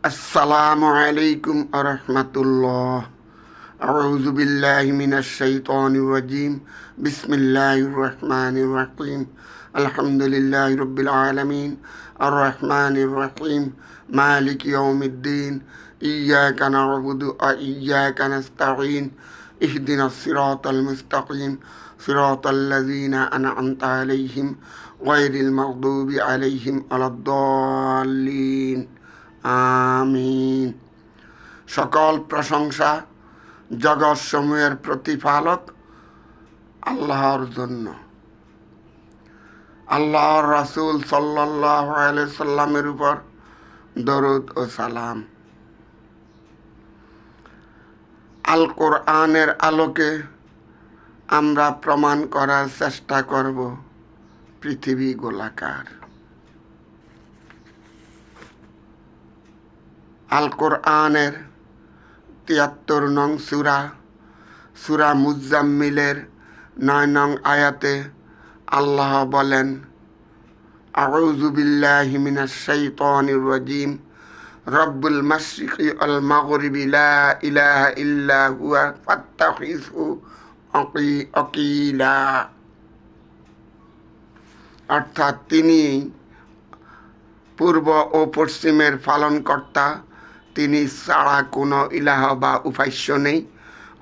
আসসালামু আলাইকুম আরহামাতুল্লাহ। আউযু বিল্লাহি মিনাশ শাইতানির রাজিম। বিসমিল্লাহির রহমানির রহিম। আলহামদুলিল্লাহি রাব্বিল আলামিন আর রহমানির রহিম মালিকি ইয়াউমিদ্দিন। ইয়্যাকা না'বুদু ওয়া ইয়্যাকা নাস্তাঈন। ইহদিনাস সিরাতাল মুস্তাকিম সিরাতাল লাযীনা আন'আমতা আলাইহিম গায়রিল মাগদুবি আলাইহিম ওয়ালাদ-দাল্লিন। আমিন। সকল প্রশংসা জগৎসমূহের প্রতিপালক আল্লাহর জন্য। আল্লাহর রাসূল সাল্লাল্লাহু আলাইহি সাল্লামের উপর দরুদ ও সালাম। আল কোরআনের আলোকে আমরা প্রমাণ করার চেষ্টা করব পৃথিবী গোলাকার। আল কোরআনের ৭৩ নং সূরা মুজাম্মিলের ৯ নং আয়াতে আল্লাহ বলেন, আউযু বিল্লাহি মিনাশ শাইতানির রাজিম। রব্বুল মাশরিকি ওয়াল মাগরিবি লা ইলাহা ইল্লা হুয়া ফাত্তাখিযহু ওয়াকিলা। অর্থাৎ তিনি পূর্ব ও পশ্চিমের পালনকর্তা, তিনি ছাড়া কোনো ইলাহ বা উপাস্য নেই,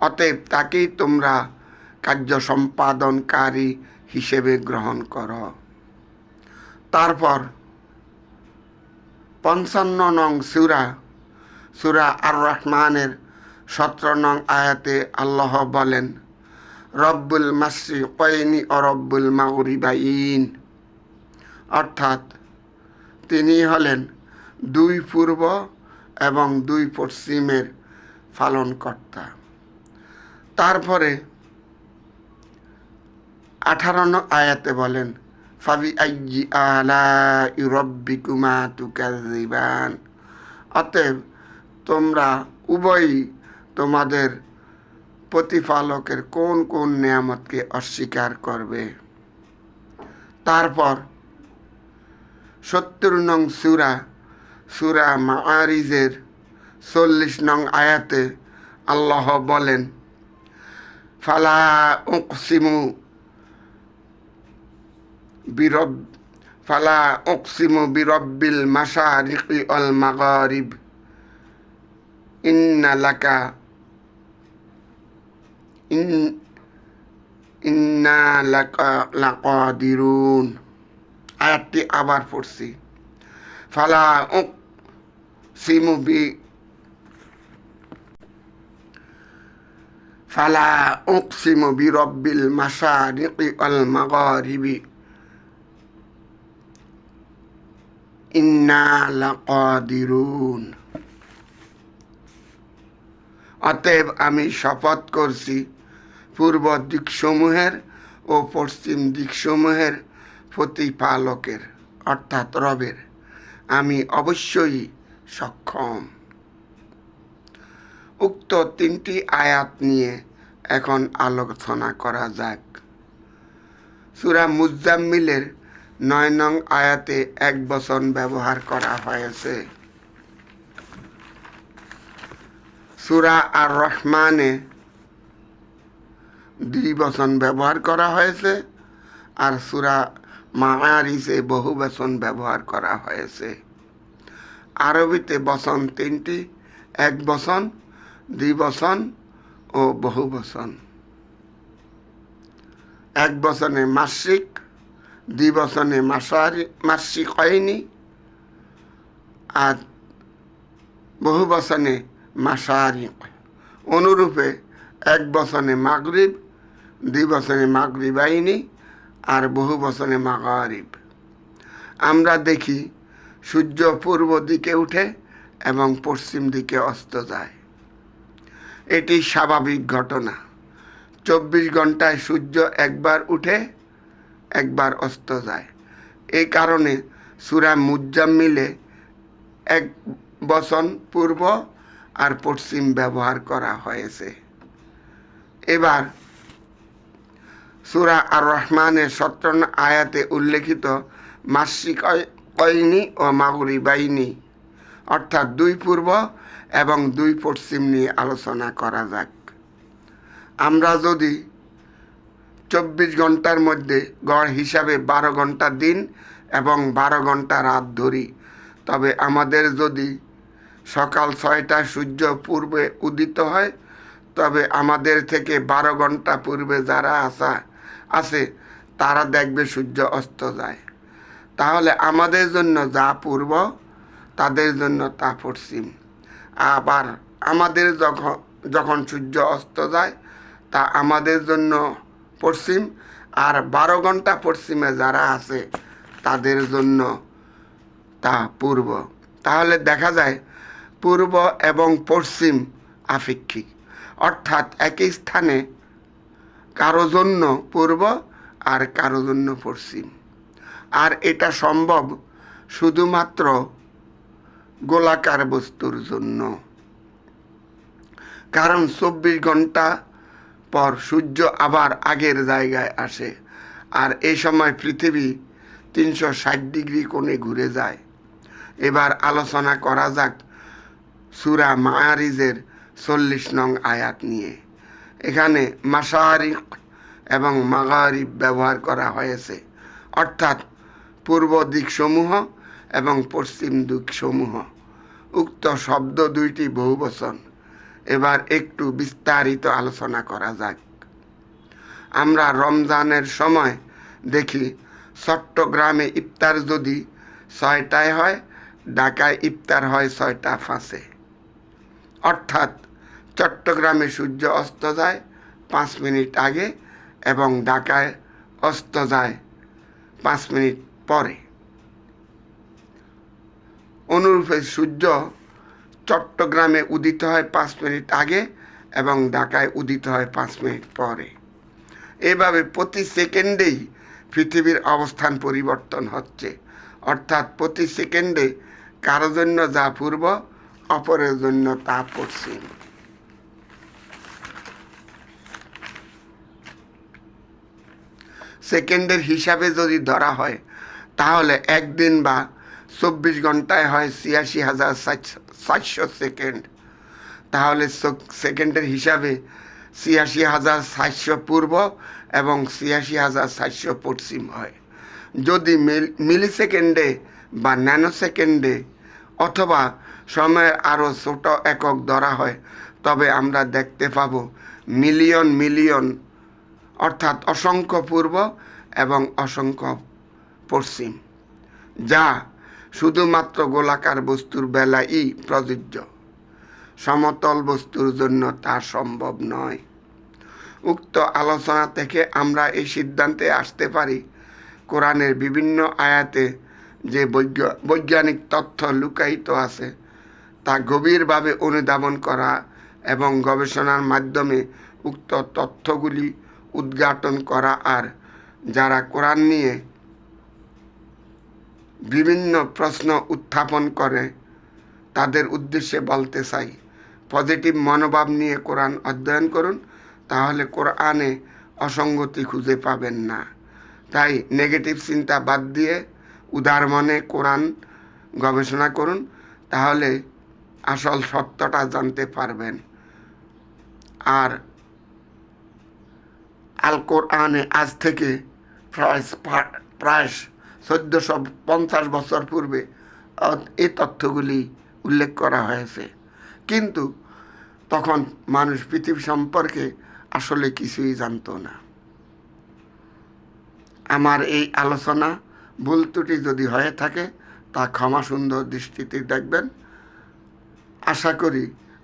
অতএব তাকেই তোমরা কার্য সম্পাদনকারী হিসেবে গ্রহণ করো। তারপর ৫৫ নং সূরা আর রহমানের ১৭ নং আয়াতে আল্লাহ বলেন, রব্বুল মাশরিকাইনি ও রব্বুল মাগরিবাইন। অর্থাৎ তিনি হলেন দুই পূর্ব এবং দুই পশ্চিমের পালনকর্তা। তারপরে ১৮ নং আয়াতে বলেন, ফাবিআইয়ি আলাই রাব্বিকুমা তুকাযযিবান। অতএব তোমরা উভয়ই তোমাদের প্রতিপালকের কোন কোন নিয়ামতকে অস্বীকার করবে। তারপর ৭০ নং সূরা মাআরিজের ৪০ নং আয়াতে আল্লাহ বলেন, ফালা উকসিমু বিরব্বিল মাশারিকি ওয়াল মাগারিব ইন্না লাকাদিরুন। আয়াতটি আবার পড়ছি, ফালা উকসিমু বিরব্বিল মাশারিকি ওয়াল মাগারিবি ইন্না লাকাদিরুন। অতএব আমি শপথ করছি পূর্ব দিকসমূহের ও পশ্চিম দিকসমূহের প্রতিপালকের, অর্থাৎ রবের, আমি অবশ্যই সক্ষম। উক্ত ৩টি আয়াত নিয়ে এখন আলোচনা করা যাক। সূরা মুজাম্মিলের ৯ নং আয়াতে এক বচন ব্যবহার করা হয়েছে। সূরা আর রহমানে ২ বচন ব্যবহার করা হয়েছে, আর সূরা মাআরিজে বহু বচন ব্যবহার করা হয়েছে। আরবিতে বচন ৩টি, এক বচন, দ্বিবচন ও বহু বচন। এক বচনে মাশরিক, দ্বিবচনে মাশরিকাইনি, আর বহু বচনে মাশারিক। অনুরূপে এক বচনে মাগরিব, দ্বিবচনে মাগরিবাইনি, আর বহু বচনে মাগারিব। আমরা দেখি সূর্য পূর্ব দিকে উঠে এবং পশ্চিম দিকে অস্ত যায়। এটি স্বাভাবিক ঘটনা। ২৪ ঘন্টায় সূর্য একবার উঠে একবার অস্ত যায়। এই কারণে সূরা মুজাম্মিলে এক বচন পূর্ব আর পশ্চিম ব্যবহার করা হয়েছে। এবার সূরা আর রহমানের ১৭ আয়াতে উল্লেখিত মাশরিকাইনি ও মাগরিবাইনি অর্থাৎ 2 পূর্ব এবং 2 পশ্চিম নিয়ে আলোচনা করা যাক। আমরা যদি 24 ঘন্টার মধ্যে গড় হিসাবে 12 ঘন্টা দিন এবং 12 ঘন্টা রাত ধরি, তবে আমাদের যদি সকাল 6টায় সূর্য পূর্বে উদিত হয়, তবে আমাদের থেকে 12 ঘন্টা পূর্বে যারা আছে তারা দেখবে সূর্য অস্ত যায়। তাহলে আমাদের জন্য যা পূর্ব, তাদের জন্য তা পশ্চিম। আবার আমাদের যখন সূর্য অস্ত যায়, তা আমাদের জন্য পশ্চিম, আর 12 ঘন্টা পশ্চিমে যারা আছে তাদের জন্য তা পূর্ব। তাহলে দেখা যায় পূর্ব এবং পশ্চিম আপেক্ষিক, অর্থাৎ একই স্থানে কারো জন্য পূর্ব আর কারো জন্য পশ্চিম। আর এটা সম্ভব শুধুমাত্র গোলাকার বস্তুর জন্য, কারণ 24 ঘন্টা পর সূর্য আবার আগের জায়গায় আসে, আর এই সময় পৃথিবী 360 ডিগ্রি কোণে ঘুরে যায়। এবার আলোচনা করা যাক সূরা মাআরিজের 40 নং আয়াত নিয়ে। এখানে মাশারিক এবং মাগারিব ব্যবহার করা হয়েছে, অর্থাৎ পূর্ব দিকসমূহ এবং পশ্চিম দিকসমূহ। উক্ত শব্দ দুইটি বহুবচন। এবার একটু বিস্তারিত আলোচনা করা যাক। আমরা রমজানের সময় দেখি চট্টগ্রামে ইফতার যদি 6টায় হয়, ঢাকায় ইফতার হয় 6টা 5-এ। অর্থাৎ চট্টগ্রামে সূর্য অস্ত যায় 5 মিনিট আগে এবং ঢাকায় অস্ত যায় 5 মিনিট পরে। অনুরূপে সূর্য চট্টগ্রামে উদিত হয় 5 মিনিট আগে এবং ঢাকায় উদিত হয় 5 মিনিট পরে। এভাবে প্রতি সেকেন্ডেই পৃথিবীর অবস্থান পরিবর্তন হচ্ছে, অর্থাৎ প্রতি সেকেন্ডে কারো জন্য যা পূর্ব, অপরের জন্য তা পশ্চিম। সেকেন্ডের হিসাবে যদি ধরা হয়, তাহলে একদিন বা 24 ঘন্টায় হয় 86,400 সেকেন্ড। তাহলে সেকেন্ডের হিসাবে 86,400 পূর্ব এবং 86,400 পশ্চিম হয়। যদি মিলি সেকেন্ডে বা ন্যানো সেকেন্ডে অথবা সময়ের আরও ছোট একক ধরা হয়, তবে আমরা দেখতে পাব মিলিয়ন মিলিয়ন, অর্থাৎ অসংখ্য পূর্ব এবং অসংখ্য পশ্চিম, যা শুধুমাত্র গোলাকার বস্তুর বেলায়ই প্রযোজ্য। সমতল বস্তুর জন্য তা সম্ভব নয়। উক্ত আলোচনা থেকে আমরা এই সিদ্ধান্তে আসতে পারি, কোরআনের বিভিন্ন আয়াতে যে বৈজ্ঞানিক তথ্য লুকায়িত আছে, তা গভীরভাবে অনুধাবন করা এবং গবেষণার মাধ্যমে উক্ত তথ্যগুলি উদ্ঘাটন করা। আর যারা কোরআন নিয়ে বিভিন্ন প্রশ্ন উত্থাপন করে, তাদের উদ্দেশ্যে বলতে চাই, পজিটিভ মনোভাব নিয়ে কোরআন অধ্যয়ন করুন, তাহলে কোরআনে অসঙ্গতি খুঁজে পাবেন না। তাই নেগেটিভ চিন্তা বাদ দিয়ে উদার মনে কোরআন গবেষণা করুন, তাহলে আসল সত্যটা জানতে পারবেন। আর আল কোরআনে আজ থেকে প্রায় 1450 বছর পূর্বে এই তথ্যগুলি উল্লেখ করা হয়েছে, কিন্তু তখন মানুষ পৃথিবী সম্পর্কে আসলে কিছুই জানতো না। আমার এই আলোচনা ভুল ত্রুটি যদি হয়ে থাকে, তা ক্ষমা সুন্দর দৃষ্টিতে দেখবেন। আশা করি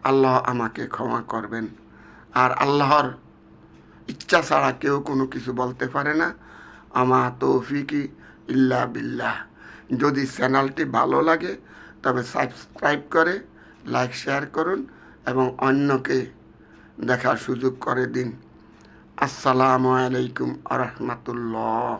আল্লাহ আমাকে ক্ষমা করবেন। আর আল্লাহর ইচ্ছা ছাড়া কেউ কোনো কিছু বলতে পারে না। আমা তৌফিকি ইল্লা বিল্লাহ। যদি চ্যানেলটি ভালো লাগে তবে সাবস্ক্রাইব করে লাইক শেয়ার করুন এবং অন্যকে দেখার সুযোগ করে দিন। আসসালামু আলাইকুম আ রহমাতুল্লাহ।